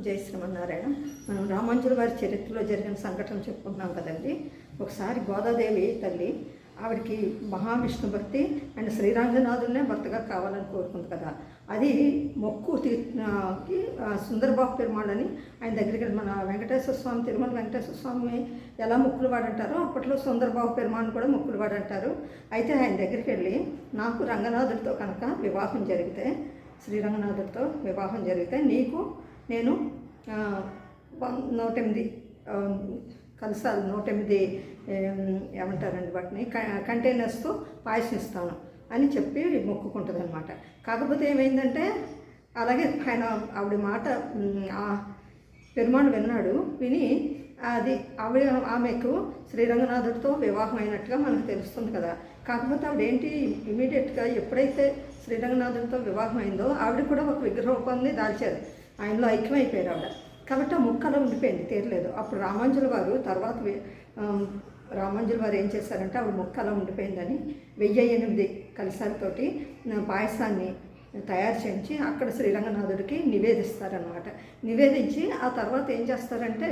జై శ్రీమన్నారాయణ. మనం రామాంజుల వారి చరిత్రలో జరిగిన సంఘటన చెప్పుకుంటున్నాం కదండి. ఒకసారి గోదాదేవి తల్లి ఆవిడకి మహావిష్ణు భక్తి అండ్ శ్రీరంగనాథునే భర్తగా కావాలని కోరుకుంది కదా. అది మొక్కు సుందరబాబు పెరుమాళ్ అని ఆయన దగ్గరికి మన వెంకటేశ్వర స్వామి తిరుమల వెంకటేశ్వర స్వామి ఎలా మొక్కులు వాడంటారో అప్పట్లో సుందరబాబు పెరుమాళ్ కూడా మొక్కులు వాడంటారు. అయితే ఆయన దగ్గరికి వెళ్ళి నాకు రంగనాథుడితో కనుక వివాహం జరిగితే, శ్రీరంగనాథుడితో వివాహం జరిగితే నీకు నేను 108 కలసాలు 108 ఏమంటారండి వాటిని కంటైనర్స్తో పాయసం ఇస్తాను అని చెప్పి మొక్కుకుంటుంది అనమాట. కాకపోతే ఏమైందంటే అలాగే ఆయన ఆవిడ మాట పెరుమాళ్ విన్నాడు. విని అది ఆమెకు శ్రీరంగనాథుడితో వివాహం అయినట్టుగా మనకు తెలుస్తుంది కదా. కాకపోతే ఆవిడేంటి ఇమీడియట్గా ఎప్పుడైతే శ్రీరంగనాథుడితో వివాహం అయిందో ఆవిడ కూడా ఒక విగ్రహోపాన్ని దాల్చారు. ఆయనలో ఐక్యమైపోయారు ఆవిడ. కాబట్టి ఆ ముక్క అలా ఉండిపోయింది, తీరలేదు. అప్పుడు రామాంజుల వారు తర్వాత రామాంజుల వారు ఏం చేశారంటే ఆవిడ ముక్క అలా ఉండిపోయిందని 1008 కలశాలతోటి పాయసాన్ని తయారు చేయించి అక్కడ శ్రీరంగనాథుడికి నివేదిస్తారనమాట. నివేదించి ఆ తర్వాత ఏం చేస్తారంటే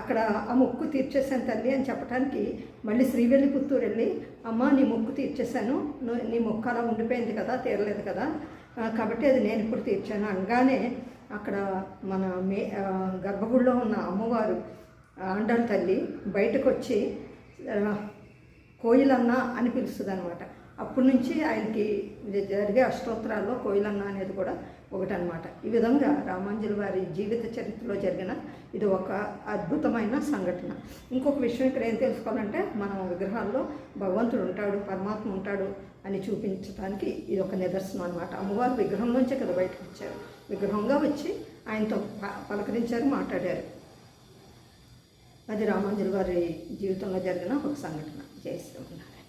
అక్కడ ఆ మొక్కు తీర్చేశాను తల్లి అని చెప్పడానికి మళ్ళీ శ్రీవెల్లిపుత్తూరు వెళ్ళి అమ్మ నీ మొక్కు తీర్చేశాను, నీ మొక్కు అలా ఉండిపోయింది కదా, తీరలేదు కదా, కాబట్టి అది నేను ఇప్పుడు తీర్చాను అనగానే అక్కడ మన గర్భగుడిలో ఉన్న అమ్మవారు ఆండాళ్ళ తల్లి బయటకు వచ్చి కోయిలన్న అని పిలుస్తుంది అనమాట. అప్పటి నుంచి ఆయనకి జరిగే అష్టోత్తరాల్లో కోయిలన్న అనేది కూడా ఒకటనమాట. ఈ విధంగా రామాంజుల వారి జీవిత చరిత్రలో జరిగిన ఇది ఒక అద్భుతమైన సంఘటన. ఇంకొక విషయం ఇక్కడ ఏం తెలుసుకోవాలంటే మనం విగ్రహాల్లో భగవంతుడు ఉంటాడు, పరమాత్మ ఉంటాడు అని చూపించడానికి ఇది ఒక నిదర్శనం అనమాట. అమ్మవారు విగ్రహంలోంచే కదా బయటకు వచ్చారు, విగ్రహంగా వచ్చి ఆయనతో పలకరించారు, మాట్లాడారు. అది రామాంజుల వారి జీవితంలో జరిగిన ఒక సంఘటన. జై శ్రీమన్నారాయణ.